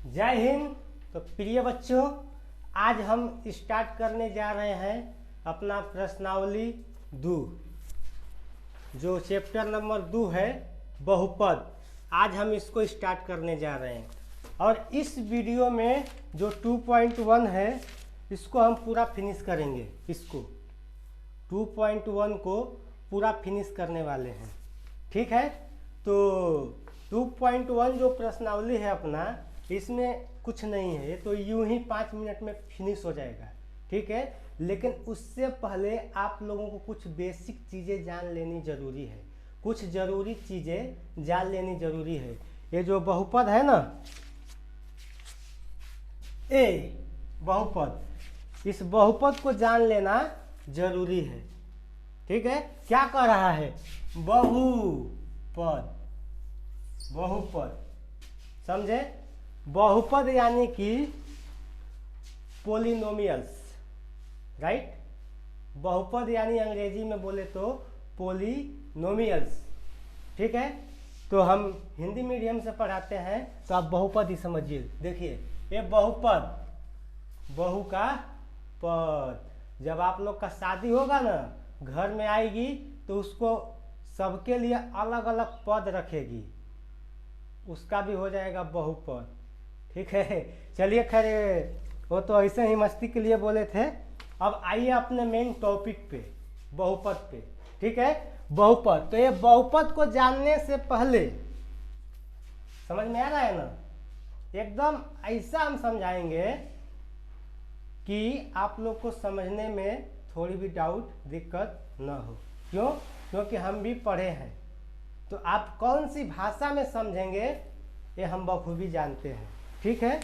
जय हिंद। तो प्रिय बच्चों, आज हम स्टार्ट करने जा रहे हैं अपना प्रश्नावली 2, जो चैप्टर नंबर 2 है बहुपद। आज हम इसको स्टार्ट करने जा रहे हैं और इस वीडियो में जो 2.1 है इसको हम पूरा फिनिश करेंगे। इसको 2.1 को पूरा फिनिश करने वाले हैं, ठीक है। तो 2.1 जो प्रश्नावली है अपना, इसमें कुछ नहीं है, ये तो यूं ही 5 मिनट में फिनिश हो जाएगा, ठीक है। लेकिन उससे पहले आप लोगों को कुछ बेसिक चीज़ें जान लेनी जरूरी है, कुछ ज़रूरी चीज़ें जान लेनी जरूरी है। ये जो बहुपद है ना, ए बहुपद, इस बहुपद को जान लेना जरूरी है, ठीक है। क्या कह रहा है? बहुपद, बहुपद, समझे? बहुपद यानी कि पोलिनोमियल्स, राइट। बहुपद यानी अंग्रेजी में बोले तो पोलिनोमियल्स, ठीक है। तो हम हिंदी मीडियम से पढ़ाते हैं तो आप बहुपद ही समझिए। देखिए, ये बहुपद, बहु का पद, जब आप लोग का शादी होगा ना, घर में आएगी तो उसको सबके लिए अलग अलग पद रखेगी, उसका भी हो जाएगा बहुपद, ठीक है। चलिए, खैर वो तो ऐसे ही मस्ती के लिए बोले थे। अब आइए अपने मेन टॉपिक पे, बहुपद पे, ठीक है। बहुपद, तो ये बहुपद को जानने से पहले, समझ में आ रहा है ना, एकदम ऐसा हम समझाएंगे कि आप लोग को समझने में थोड़ी भी डाउट, दिक्कत न हो। क्यों? क्योंकि हम भी पढ़े हैं, तो आप कौन सी भाषा में समझेंगे ये हम बखूबी जानते हैं, ठीक है।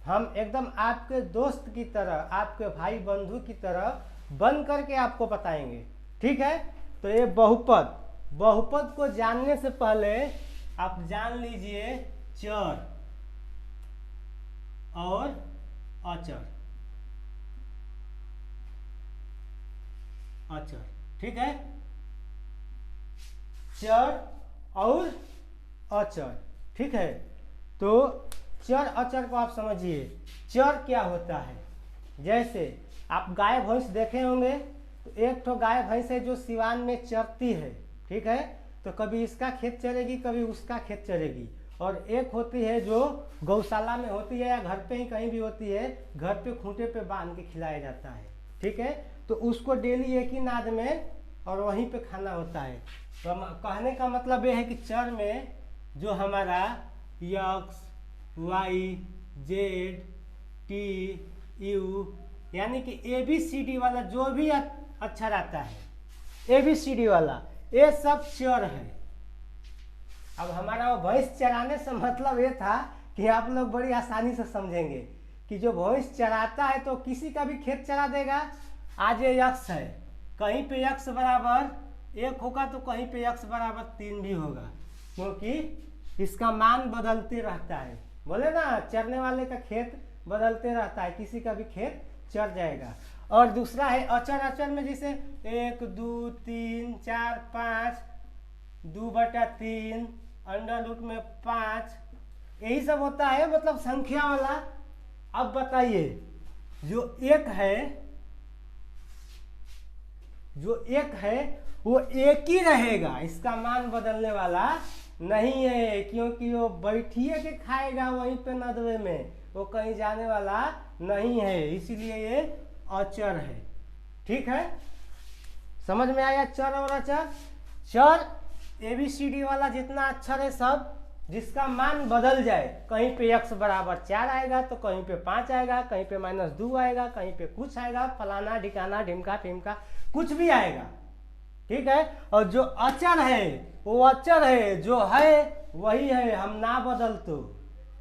हम एकदम आपके दोस्त की तरह, आपके भाई बंधु की तरह बन करके आपको बताएंगे, ठीक है। तो ये बहुपद, बहुपद को जानने से पहले आप जान लीजिए चर और अचर, अचर, ठीक है। चर और अचर, ठीक है। तो चर अचर को आप समझिए। चर क्या होता है? जैसे आप गाय भैंस देखे होंगे, तो एक तो गाय भैंस है जो सिवान में चरती है, ठीक है। तो कभी इसका खेत चरेगी, कभी उसका खेत चरेगी। और एक होती है जो गौशाला में होती है या घर पे ही कहीं भी होती है, घर पे खूंटे पे बांध के खिलाया जाता है, ठीक है। तो उसको डेली एक ही नाद में और वहीं पे खाना होता है। तो कहने का मतलब ये है कि चर में जो हमारा x, y, z, t, u, यानी कि ABCD वाला जो भी अक्षर आता है, ABCD वाला, ये सब चर है। अब हमारा वो भैंस चराने से मतलब ये था कि आप लोग बड़ी आसानी से समझेंगे कि जो भैंस चराता है तो किसी का भी खेत चरा देगा। आज ये यक्स है, कहीं पे यक्स बराबर 1 होगा तो कहीं पे यक्स बराबर 3 भी होगा, क्योंकि इसका मान बदलते रहता है। बोले ना, चरने वाले का खेत बदलते रहता है, किसी का भी खेत चर जाएगा। और दूसरा है अचर। अचर में जैसे 1, 2, 3, 4, 5, 2/3, अंडर रूट में 5, यही सब होता है, मतलब संख्या वाला। अब बताइए, जो एक है, जो एक है वो एक ही रहेगा, इसका मान बदलने वाला नहीं है, क्योंकि वो बैठिए के खाएगा वहीं पे नदवे में, वो कहीं जाने वाला नहीं है, इसीलिए ये अचर है, ठीक है। समझ में आया चर और अचर? चर ABCD वाला जितना अक्षर है सब, जिसका मान बदल जाए, कहीं पे x बराबर 4 आएगा तो कहीं पे 5 आएगा, कहीं पे -2 आएगा, कहीं पे कुछ आएगा, फलाना ढिकाना ढिमका टिमका कुछ भी आएगा, ठीक है। और जो अचर है वो अचर है, जो है वही है, हम ना बदल तो,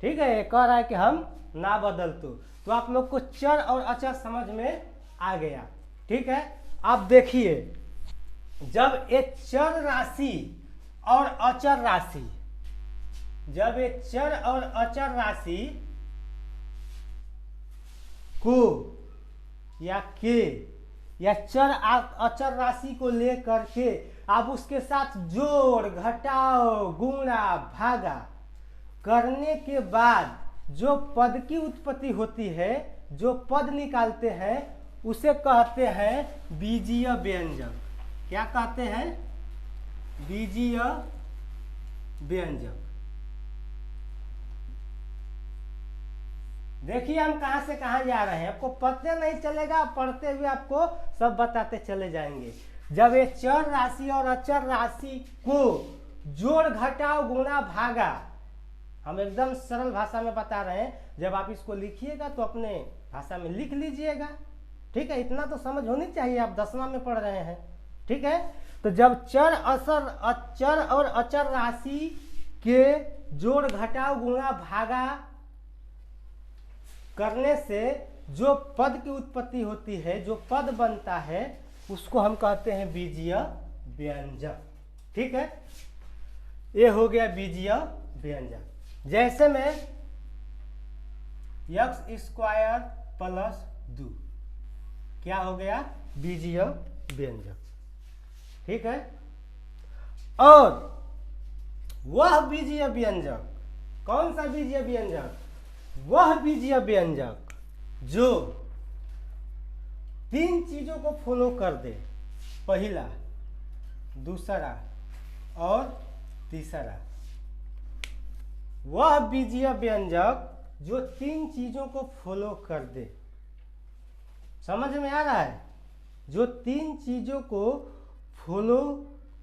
ठीक है। कह रहा है कि हम ना बदल तो आप लोग को चर और अचर समझ में आ गया, ठीक है। अब देखिए, जब एक चर राशि और अचर राशि, जब एक चर और अचर राशि को या चर अचर राशि को लेकर के आप उसके साथ जोड़, घटाओ, गुणा, भागा करने के बाद जो पद की उत्पत्ति होती है, जो पद निकालते हैं, उसे कहते हैं बीजीय व्यंजक। क्या कहते हैं? बीजीय व्यंजक। देखिए हम कहां से कहां जा रहे हैं, आपको पता नहीं चलेगा, पढ़ते हुए आपको सब बताते चले जाएंगे। जब ये चर राशि और अचर राशि को जोड़ घटाव गुणा भागा, हम एकदम सरल भाषा में बता रहे हैं, जब आप इसको लिखिएगा तो अपने भाषा में लिख लीजिएगा, ठीक है। इतना तो समझ होनी चाहिए, आप 10वां में पढ़ रहे हैं, ठीक है। तो जब चर और अचर राशि के जोड़ घटाव गुणा भागा करने से जो पद की उत्पत्ति होती है, जो पद बनता है, उसको हम कहते हैं बीजीय व्यंजक, ठीक है। ये हो गया बीजीय व्यंजक। जैसे में x² प्लस 2 क्या हो गया? बीजीय व्यंजक, ठीक है। और वह बीजीय व्यंजक, कौन सा बीजीय व्यंजक? वह बीजीय व्यंजक जो 3 चीजों को फॉलो कर दे, पहला, दूसरा और तीसरा। वह बीजीय व्यंजक जो 3 चीजों को फॉलो कर दे, समझ में आ रहा है? जो 3 चीजों को फॉलो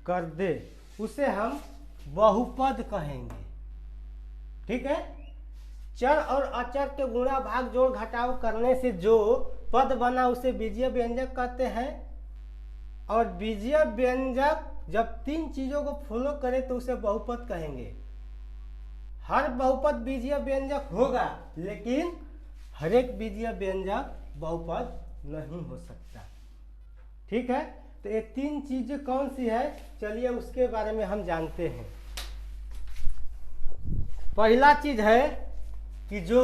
कर दे उसे हम बहुपद कहेंगे, ठीक है। चर और अचर के गुणा भाग जोड़ घटाव करने से जो पद बना उसे बीजीय व्यंजक कहते हैं। और बीजीय व्यंजक जब 3 चीजों को फॉलो करे तो उसे बहुपद कहेंगे। हर बहुपद बीजीय व्यंजक होगा, लेकिन हर एक बीजीय व्यंजक बहुपद नहीं हो सकता, ठीक है। तो ये 3 चीजें कौन सी है, चलिए उसके बारे में हम जानते हैं। पहला चीज है कि जो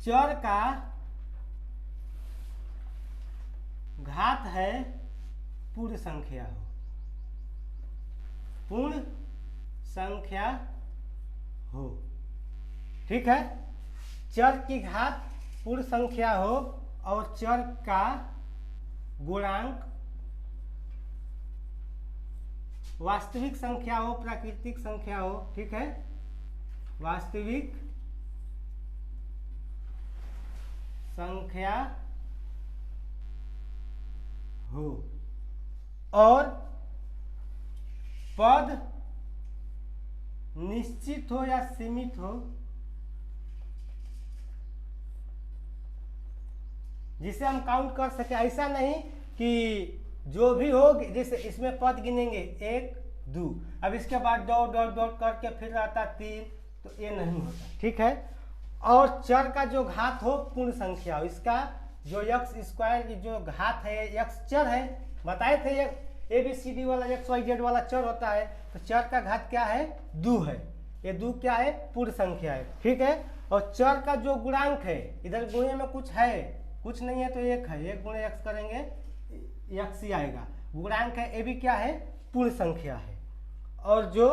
चर का घात है पूर्ण संख्या हो, पूर्ण संख्या हो, ठीक है। चर की घात पूर्ण संख्या हो और चर का गुणांक वास्तविक संख्या हो, प्राकृतिक संख्या हो, ठीक है। वास्तविक संख्या हो और पद निश्चित हो या सीमित हो, जिसे हम काउंट कर सके। ऐसा नहीं कि जो भी हो, जैसे इसमें पद गिनेंगे 1 2, अब इसके बाद डॉट डॉट डॉट करके फिर आता 3, तो ये नहीं होता, ठीक है। और चर का जो घात हो पूर्ण संख्या हो, इसका जो x² की जो घात है, x चर है, बताए थे ABCD वाला XYZ वाला चर होता है, तो चर का घात क्या है? 2 है। ये 2 क्या है? पूर्ण संख्या है, ठीक है। और चर का जो गुणांक है, इधर गुणे में कुछ है, कुछ नहीं है तो 1 है, 1 गुणे x करेंगे x ही आएगा। गुणांक है, ये भी क्या है? पूर्ण संख्या है। और जो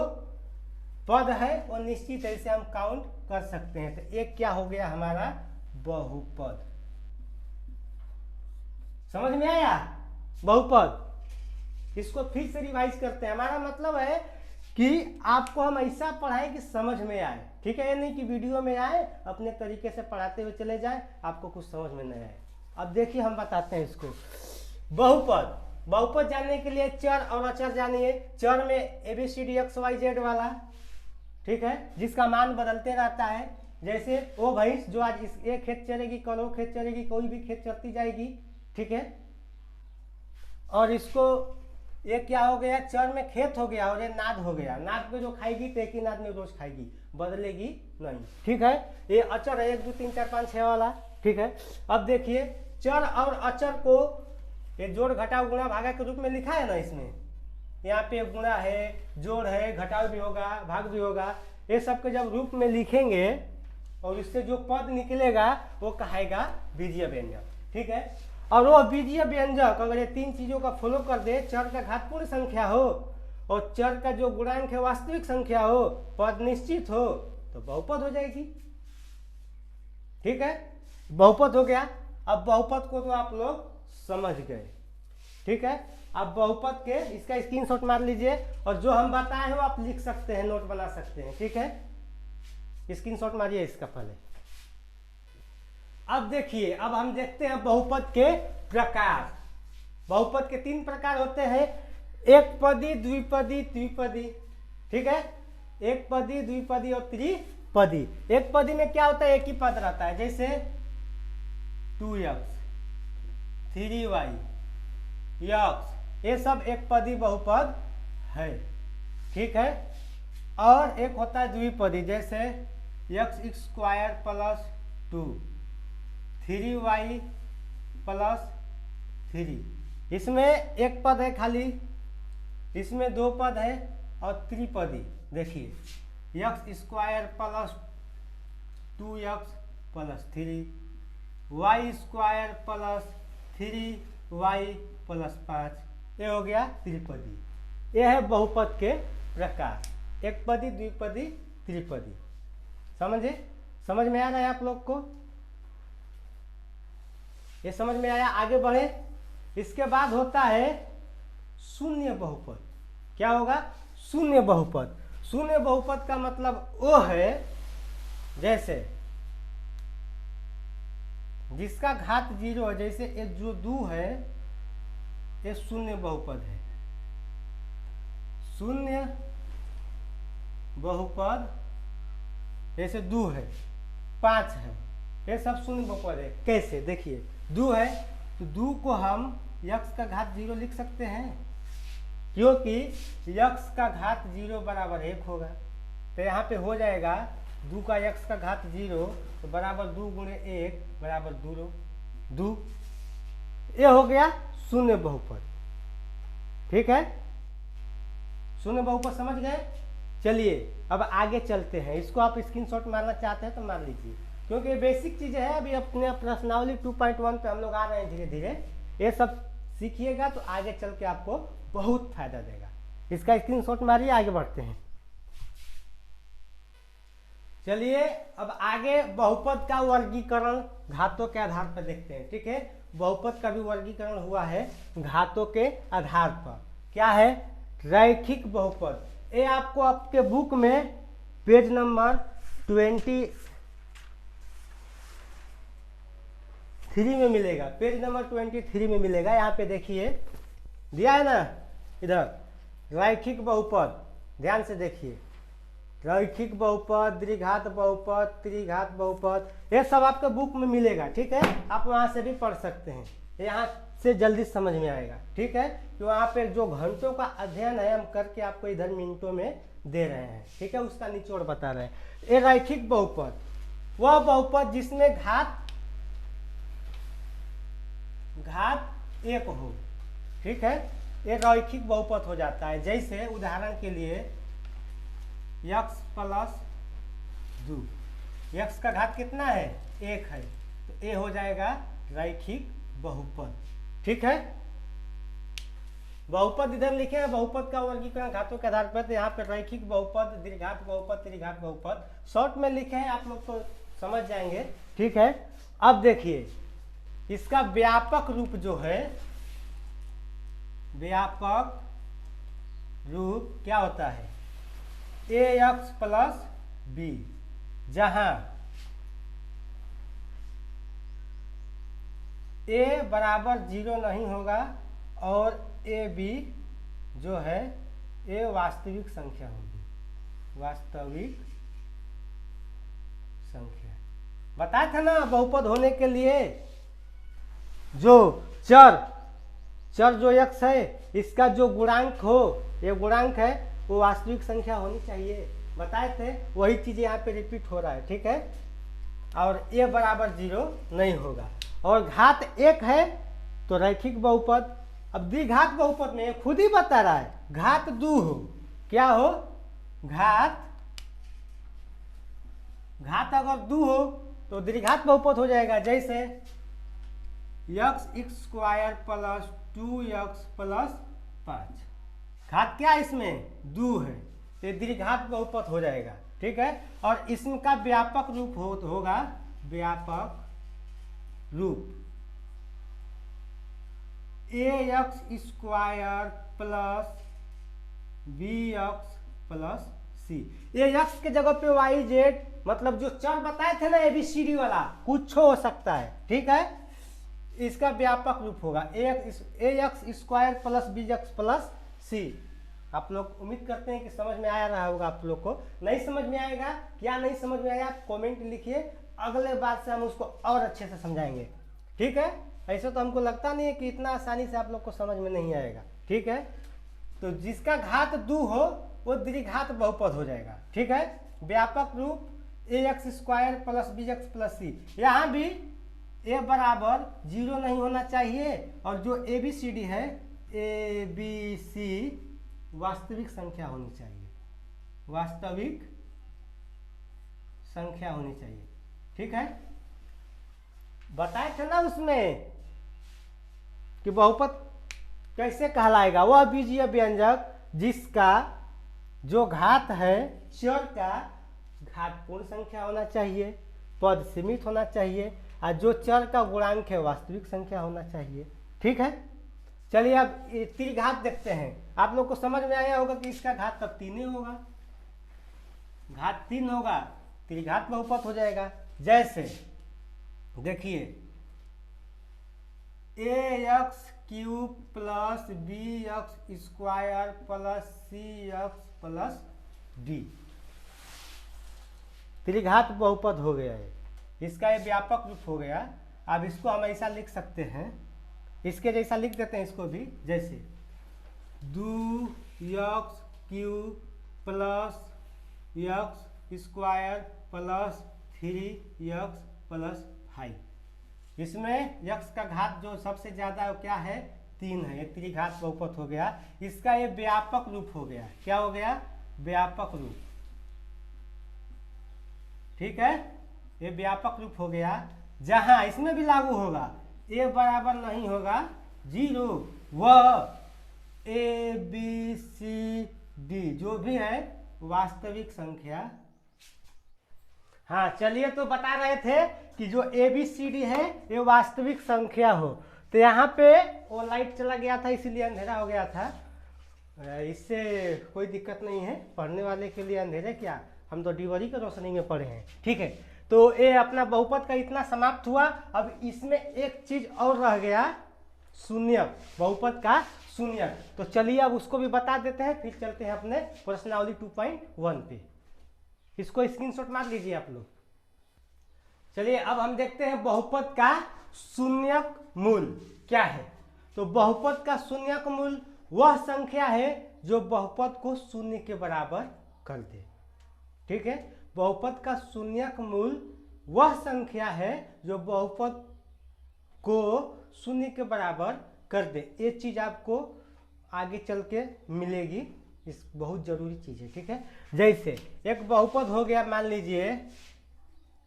पद है वो निश्चित है, इसे हम काउंट कर सकते हैं। तो एक क्या हो गया हमारा? बहुपद। समझ में आया? बहुपद। इसको फिर से रिवाइज करते हैं। हमारा मतलब है कि आपको हम ऐसा पढ़ाएं कि समझ में आए, ठीक है। ये नहीं कि वीडियो में आए अपने तरीके से पढ़ाते हुए चले जाएं, आपको कुछ समझ में नहीं आए। अब देखिए हम बताते हैं इसको। बहुपद, बहुपद जानने के लिए चर और अचर जानिए। चर में ABCD XYZ वाला, ठीक है, जिसका मान बदलते रहता है। जैसे वो भैंस जो आज ये खेत चरेगी, कल वो खेत चरेगी, कोई भी खेत चरती जाएगी, ठीक है। और इसको ये क्या हो गया? चर में खेत हो गया और ये नाद हो गया। नाद पे जो खाएगी तो एक ही नाद में रोज खाएगी, बदलेगी नहीं, ठीक है। ये अचर है 1 2 3 4 5 6 वाला, ठीक है। अब देखिए चर और अचर को ये जोड़ घटाव गुणा भागा के रूप में लिखा है ना, इसमें यहाँ पे गुणा है, जोड़ है, घटाव भी होगा, भाग भी होगा। ये सब के जब रूप में लिखेंगे और इससे जो पद निकलेगा वो कहेगा बीजीय व्यंजक, ठीक है। और वो बीजीय व्यंजक अगर ये 3 चीजों का फॉलो कर दे, चर का घात पूर्ण संख्या हो और चर का जो गुणांक है वास्तविक संख्या हो, पद निश्चित हो, तो बहुपद हो जाएगी। ठीक है, बहुपद हो गया। अब बहुपद को तो आप लोग समझ गए, ठीक है। अब बहुपद के इसका स्क्रीनशॉट मार लीजिए और जो हम बताए हो आप लिख सकते हैं, नोट बना सकते हैं, ठीक है। स्क्रीनशॉट मारिए इसका पहले। अब देखिए, अब हम देखते हैं बहुपद के प्रकार। बहुपद के 3 प्रकार होते हैं, एक पदी, द्विपदी, त्रिपदी, ठीक है। एक पदी, द्विपदी और त्रिपदी। एक पदी में क्या होता है, एक ही पद रहता है, जैसे 2x 3y x, ये सब एक पदी बहुपद है, ठीक है। और एक होता है द्विपदी, जैसे x² प्लस 2 3y प्लस 3, इसमें एक पद है खाली, इसमें 2 पद है। और त्रिपदी देखिए, x² plus 2x plus 3 y² plus 3y plus 5, ये हो गया त्रिपदी। ये है बहुपद के प्रकार, एक पदी, द्विपदी, त्रिपदी। समझे, समझ में आ रहा है आप लोग को? ये समझ में आया? आगे बढ़े। इसके बाद होता है शून्य बहुपद। क्या होगा? शून्य बहुपद। शून्य बहुपद का मतलब वो है जैसे जिसका घात 0 है, जैसे ये जो 2 है ये शून्य बहुपद है। शून्य बहुपद जैसे 2 है, 5 है, ये सब शून्य बहुपद है। कैसे? देखिए 2 है तो 2 को हम x का घात 0 लिख सकते हैं, क्योंकि x का घात 0 बराबर 1 होगा। तो यहाँ पे हो जाएगा 2 का x का घात 0 तो बराबर 2 गुणे 1 बराबर 2। ये हो गया शून्य बहुपद, ठीक है। शून्य बहुपद समझ गए? चलिए अब आगे चलते हैं। इसको आप स्क्रीनशॉट मारना चाहते हैं तो मार लीजिए, क्योंकि ये बेसिक चीज़ें हैं। अभी अपने प्रश्नावली 2.1 पे हम लोग आ रहे हैं धीरे धीरे। ये सब सीखिएगा तो आगे चल के आपको बहुत फायदा देगा। इसका स्क्रीनशॉट मारिए, आगे बढ़ते हैं। चलिए अब आगे बहुपद का वर्गीकरण घातों के आधार पर देखते हैं, ठीक है। बहुपद का भी वर्गीकरण हुआ है घातों के आधार पर। क्या है? रैखिक बहुपद। ये आपको आपके बुक में पेज नंबर 23 में मिलेगा। पेज नंबर 23 में मिलेगा। यहाँ पे देखिए दिया है ना, इधर रैखिक बहुपद, ध्यान से देखिए। रैखिक बहुपद, द्विघात बहुपद, त्रिघात बहुपद, ये सब आपके बुक में मिलेगा, ठीक है। आप वहाँ से भी पढ़ सकते हैं, यहाँ से जल्दी समझ में आएगा, ठीक है। तो वहाँ पे जो घंटों का अध्ययन है हम करके आपको इधर मिनटों में दे रहे हैं, ठीक है। उसका निचोड़ बता रहे हैं। ये रैखिक बहुपद, वह बहुपद जिसमें घात 1 हो, ठीक है। ये रैखिक बहुपद हो जाता है। जैसे उदाहरण के लिए x प्लस 2, x का घात कितना है? 1 है, तो ये हो जाएगा रैखिक बहुपद, ठीक है। बहुपद इधर लिखे हैं, बहुपद का वर्गीकरण घातों के आधार पर। तो यहाँ पे रैखिक बहुपद, द्विघात बहुपद, त्रिघात बहुपद शॉर्ट में लिखे हैं, आप लोग तो समझ जाएंगे, ठीक है। अब देखिए इसका व्यापक रूप जो है, व्यापक रूप क्या होता है? ax प्लस b, जहां a बराबर 0 नहीं होगा और a b जो है ये वास्तविक संख्या होगी। वास्तविक संख्या बताया था ना, बहुपद होने के लिए जो चर जो x है इसका जो गुणांक हो, ये गुणांक है, वो वास्तविक संख्या होनी चाहिए। बताए थे, वही चीज़ यहाँ पे रिपीट हो रहा है, ठीक है। और a बराबर 0 नहीं होगा और घात 1 है तो रैखिक बहुपद। अब द्विघात बहुपद में खुद ही बता रहा है घात 2 हो, क्या हो? घात अगर 2 हो तो द्विघात बहुपद हो जाएगा। जैसे x² प्लस 2x प्लस 5, घात क्या इसमें? 2 है, तो द्विघात बहुपद हो जाएगा, ठीक है। और इसका व्यापक रूप होगा व्यापक रूप ax² प्लस bx प्लस सी। ये x के जगह पे yz मतलब जो चर बताए थे ना ABCD वाला कुछ हो सकता है, ठीक है। इसका व्यापक रूप होगा ax² प्लस bx प्लस सी। आप लोग उम्मीद करते हैं कि समझ में आ रहा होगा। आप लोग को नहीं समझ में आएगा, क्या नहीं समझ में आया कमेंट लिखिए, अगले बार से हम उसको और अच्छे से समझाएंगे, ठीक है। ऐसे तो हमको लगता नहीं है कि इतना आसानी से आप लोग को समझ में नहीं आएगा, ठीक है। तो जिसका घात 2 हो वो द्विघात बहुपद हो जाएगा, ठीक है। व्यापक रूप ax² प्लस bx प्लस सी। यहाँ भी a बराबर 0 नहीं होना चाहिए और जो ABCD है ABC वास्तविक संख्या होनी चाहिए, वास्तविक संख्या होनी चाहिए, ठीक है। बताए थे ना उसमें कि बहुपद कैसे कहलाएगा, वह बीजीय व्यंजक जिसका जो घात है चर का घात पूर्ण संख्या होना चाहिए, पद सीमित होना चाहिए और जो चर का गुणांक है वास्तविक संख्या होना चाहिए, ठीक है। चलिए अब त्रिघात देखते हैं। आप लोग को समझ में आया होगा कि इसका घात तब 3 होगा, घात 3 होगा, त्रिघात बहुपद हो जाएगा। जैसे देखिए ax³ plus bx² plus cx plus d त्रिघात बहुपद हो गया है, इसका ये व्यापक रूप हो गया। अब इसको हम ऐसा लिख सकते हैं, इसके जैसा लिख देते हैं इसको भी, जैसे 2x³ plus x² plus 3x plus 5। इसमें x का घात जो सबसे ज्यादा है क्या है 3 है, ये त्रिघात बहुपद हो गया। इसका ये व्यापक रूप हो गया, क्या हो गया व्यापक रूप, ठीक है। ये व्यापक रूप हो गया। जहां इसमें भी लागू होगा a बराबर नहीं होगा 0, वह ABCD जो भी है वास्तविक संख्या। हाँ चलिए, तो बता रहे थे कि जो ABCD है ये वास्तविक संख्या हो। तो यहाँ पे वो लाइट चला गया था इसलिए अंधेरा हो गया था, इससे कोई दिक्कत नहीं है, पढ़ने वाले के लिए अंधेरे क्या, हम तो डिवरी की रोशनी में पढ़े हैं, ठीक है। तो ये अपना बहुपद का इतना समाप्त हुआ। अब इसमें एक चीज और रह गया, शून्यक, बहुपद का शून्यक। तो चलिए अब उसको भी बता देते हैं, फिर चलते हैं अपने प्रश्नावली 2.1 पे। इसको स्क्रीनशॉट मार लीजिए आप लोग। चलिए अब हम देखते हैं बहुपद का शून्यक मूल क्या है। तो बहुपद का शून्यक मूल वह संख्या है जो बहुपद को शून्य के बराबर कर दे, ठीक है। बहुपद का शून्यक मूल वह संख्या है जो बहुपद को शून्य के बराबर कर दे। ये चीज आपको आगे चल के मिलेगी, इस बहुत जरूरी चीज है, ठीक है। जैसे एक बहुपद हो गया, मान लीजिए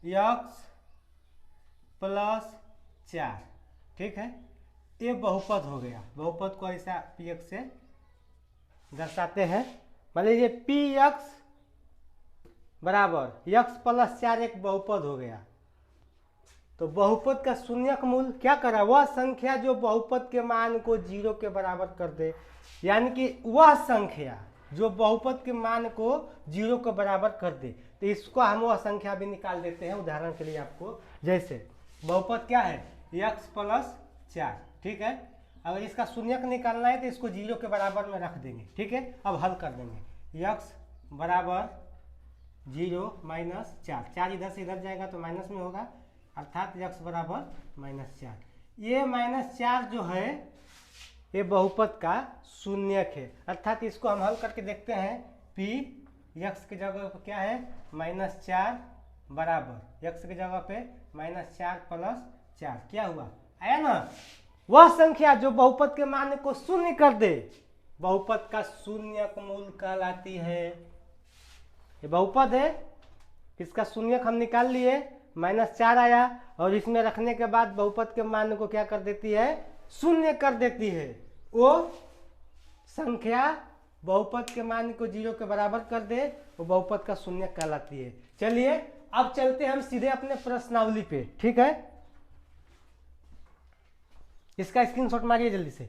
x प्लस 4, ठीक है। ये बहुपद हो गया, बहुपद को ऐसा px से दर्शाते हैं। मान लीजिए px बराबर x प्लस 4 एक बहुपद हो गया। तो बहुपद का शून्यक मूल क्या करा, वह संख्या जो बहुपद के मान को 0 के बराबर कर दे, यानी कि वह संख्या जो बहुपद के मान को 0 के बराबर कर दे। तो इसको हम वह संख्या भी निकाल देते हैं उदाहरण के लिए आपको। जैसे बहुपद क्या है x प्लस 4, ठीक है। अगर इसका शून्यक निकालना है तो इसको 0 के बराबर में रख देंगे, ठीक है। अब हल कर देंगे, x बराबर 0 माइनस 4, 4 इधर से इधर जाएगा तो माइनस में होगा, अर्थात x बराबर -4। ये -4 जो है ये बहुपद का शून्यक है, अर्थात इसको हम हल करके देखते हैं। p x की जगह पे क्या है -4 बराबर x की जगह पे -4 प्लस 4, क्या हुआ आया ना। वह संख्या जो बहुपद के मान को शून्य कर दे बहुपद का शून्यक मूल कहलाती है। ये बहुपद है, इसका शून्यक हम निकाल लिए, -4 आया और इसमें रखने के बाद बहुपद के मान को क्या कर देती है शून्य कर देती है। वो संख्या बहुपद के मान को 0 के बराबर कर दे वो बहुपद का शून्यक कहलाती है। चलिए अब चलते हैं हम सीधे अपने प्रश्नावली पे, ठीक है। इसका स्क्रीनशॉट मारिए जल्दी से।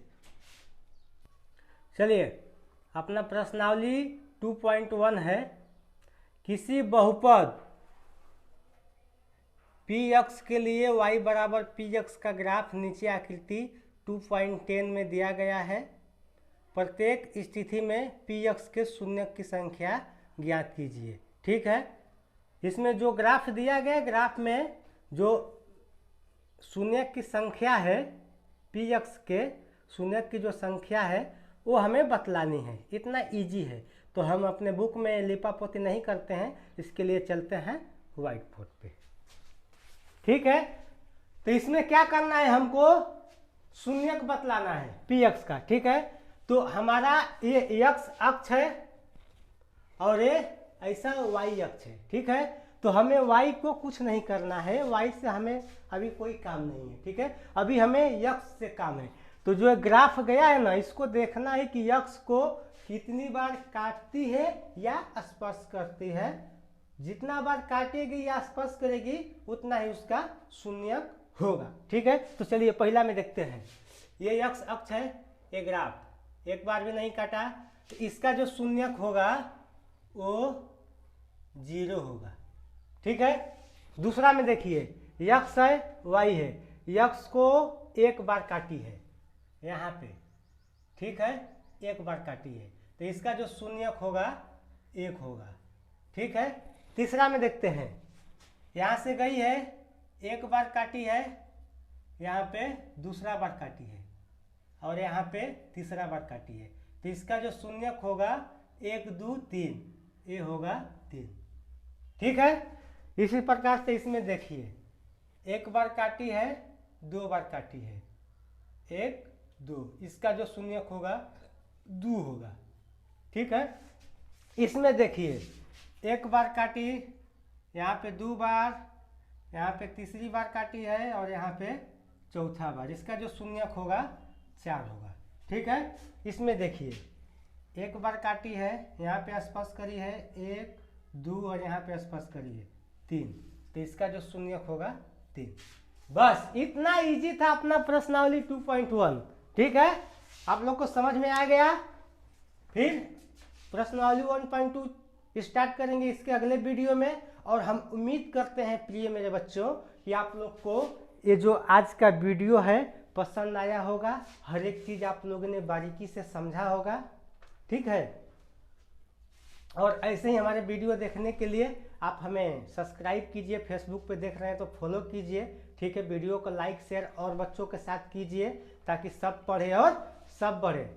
चलिए, अपना प्रश्नावली 2.1 है, किसी बहुपद px के लिए y बराबर px का ग्राफ नीचे आकृति 2.10 में दिया गया है। प्रत्येक स्थिति में px के शून्य की संख्या ज्ञात कीजिए, ठीक है। इसमें जो ग्राफ दिया गया, ग्राफ में जो शून्य की संख्या है, px के शून्य की जो संख्या है वो हमें बतलानी है। इतना इजी है, तो हम अपने बुक में लिपापोती नहीं करते हैं, इसके लिए चलते हैं व्हाइट बोर्ड पे, ठीक है। तो इसमें क्या करना है, हमको शून्यक बतलाना है px का, ठीक है। तो हमारा ये x अक्ष है और ये ऐसा y अक्ष है, ठीक है। तो हमें y को कुछ नहीं करना है, y से हमें अभी कोई काम नहीं है, ठीक है। अभी हमें x से काम है। तो जो ग्राफ गया है ना, इसको देखना है कि x को कितनी बार काटती है या स्पर्श करती है। जितना बार काटेगी या स्पर्श करेगी उतना ही उसका शून्यक होगा, ठीक है। तो चलिए पहला में देखते हैं। ये x अक्ष है, ये ग्राफ एक बार भी नहीं काटा, तो इसका जो शून्यक होगा वो 0 होगा, ठीक है। दूसरा में देखिए, x है, y है, x को एक बार काटी है यहाँ पे, ठीक है, एक बार काटी है, तो इसका जो शून्यक होगा 1 होगा, ठीक है। तीसरा में देखते हैं, यहाँ से गई है, एक बार काटी है, यहाँ पे दूसरा बार काटी है और यहाँ पे तीसरा बार काटी है, तो इसका जो शून्यक होगा 1 2 3, ये होगा 3, ठीक है। इसी प्रकार से इसमें देखिए, एक बार काटी है, 2 बार काटी है, 1 2, इसका जो शून्यक होगा 2 होगा, ठीक है। इसमें देखिए, एक बार काटी, यहाँ पे 2 बार, यहाँ पे तीसरी बार काटी है और यहाँ पे चौथा बार, इसका जो शून्यक होगा 4 होगा, ठीक है। इसमें देखिए, एक बार काटी है, यहाँ पे स्पर्श करी है 1 2 और यहाँ पे स्पर्श करी है 3, तो इसका जो शून्यक होगा 3। बस इतना इजी था अपना प्रश्नावली 2.1, ठीक है। आप लोग को समझ में आ गया। फिर प्रश्नावली 1.2 स्टार्ट करेंगे इसके अगले वीडियो में, और हम उम्मीद करते हैं प्रिय मेरे बच्चों कि आप लोग को ये जो आज का वीडियो है पसंद आया होगा, हर एक चीज़ आप लोगों ने बारीकी से समझा होगा, ठीक है। और ऐसे ही हमारे वीडियो देखने के लिए आप हमें सब्सक्राइब कीजिए, फेसबुक पे देख रहे हैं तो फॉलो कीजिए, ठीक है। वीडियो को लाइक शेयर और बच्चों के साथ कीजिए ताकि सब पढ़े और सब बढ़े,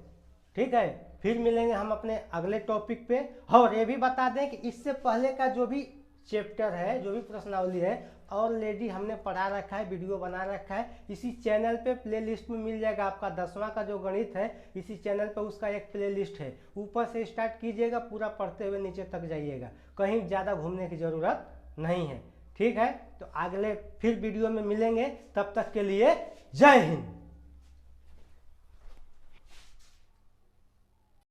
ठीक है। फिर मिलेंगे हम अपने अगले टॉपिक पे। और ये भी बता दें कि इससे पहले का जो भी चैप्टर है, जो भी प्रश्नावली है, ऑलरेडी हमने पढ़ा रखा है, वीडियो बना रखा है, इसी चैनल पे प्लेलिस्ट में मिल जाएगा। आपका 10वां का जो गणित है, इसी चैनल पे उसका एक प्लेलिस्ट है, ऊपर से स्टार्ट कीजिएगा, पूरा पढ़ते हुए नीचे तक जाइएगा, कहीं ज़्यादा घूमने की ज़रूरत नहीं है, ठीक है। तो अगले फिर वीडियो में मिलेंगे, तब तक के लिए जय हिंद।